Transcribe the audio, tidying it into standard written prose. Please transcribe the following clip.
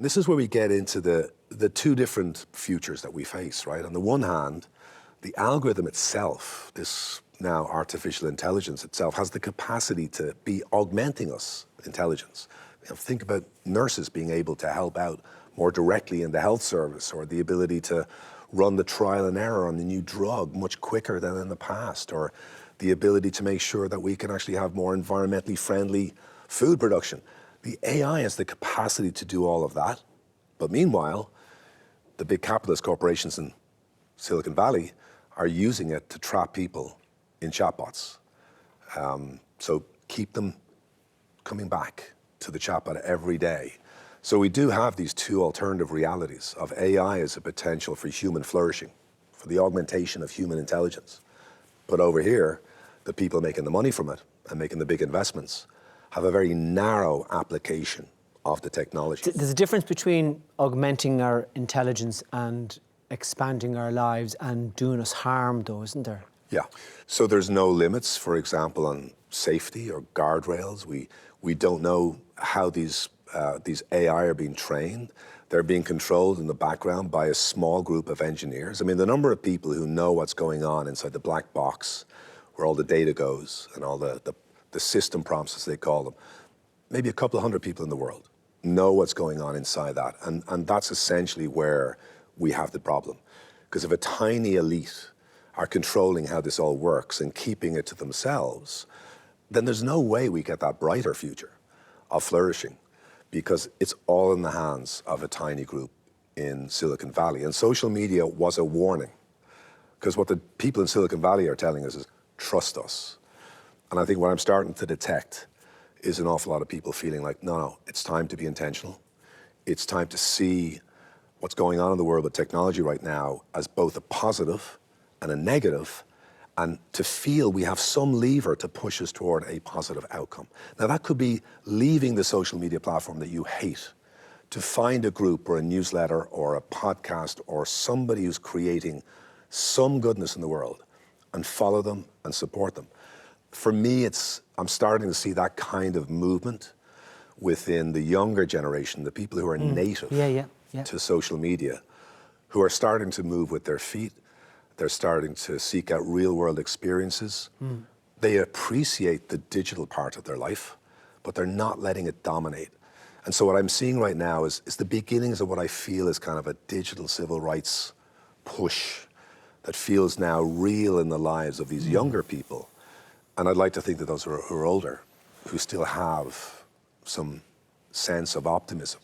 This is where we get into the two different futures that we face, right? On the one hand, the algorithm itself, this now artificial intelligence itself, has the capacity to be augmenting us intelligence. Think about nurses being able to help out more directly in the health service, or the ability to run the trial and error on the new drug much quicker than in the past, or the ability to make sure that we can actually have more environmentally friendly food production. The AI has the capacity to do all of that. But meanwhile, the big capitalist corporations in Silicon Valley are using it to trap people in chatbots. So keep them coming back to the chatbot every day. So we do have these two alternative realities of AI as a potential for human flourishing, for the augmentation of human intelligence. But over here, the people making the money from it and making the big investments have a very narrow application of the technology. There's a difference between augmenting our intelligence and expanding our lives and doing us harm, though, isn't there? Yeah. So there's no limits, for example, on safety or guardrails. We don't know how these AI are being trained. They're being controlled in the background by a small group of engineers. I mean, the number of people who know what's going on inside the black box, where all the data goes and all the system prompts, as they call them, maybe a couple of hundred people in the world know what's going on inside that. And that's essentially where we have the problem. Because if a tiny elite are controlling how this all works and keeping it to themselves, then there's no way we get that brighter future of flourishing, because it's all in the hands of a tiny group in Silicon Valley. And social media was a warning, because what the people in Silicon Valley are telling us is, trust us. And I think what I'm starting to detect is an awful lot of people feeling like, no, it's time to be intentional. It's time to see what's going on in the world with technology right now as both a positive and a negative, and to feel we have some lever to push us toward a positive outcome. Now, that could be leaving the social media platform that you hate to find a group or a newsletter or a podcast or somebody who's creating some goodness in the world, and follow them and support them. For me, I'm starting to see that kind of movement within the younger generation, the people who are native to social media, who are starting to move with their feet. They're starting to seek out real world experiences. They appreciate the digital part of their life, but they're not letting it dominate. And so what I'm seeing right now is the beginnings of what I feel is kind of a digital civil rights push that feels now real in the lives of these younger people. And I'd like to think that those who are older, who still have some sense of optimism,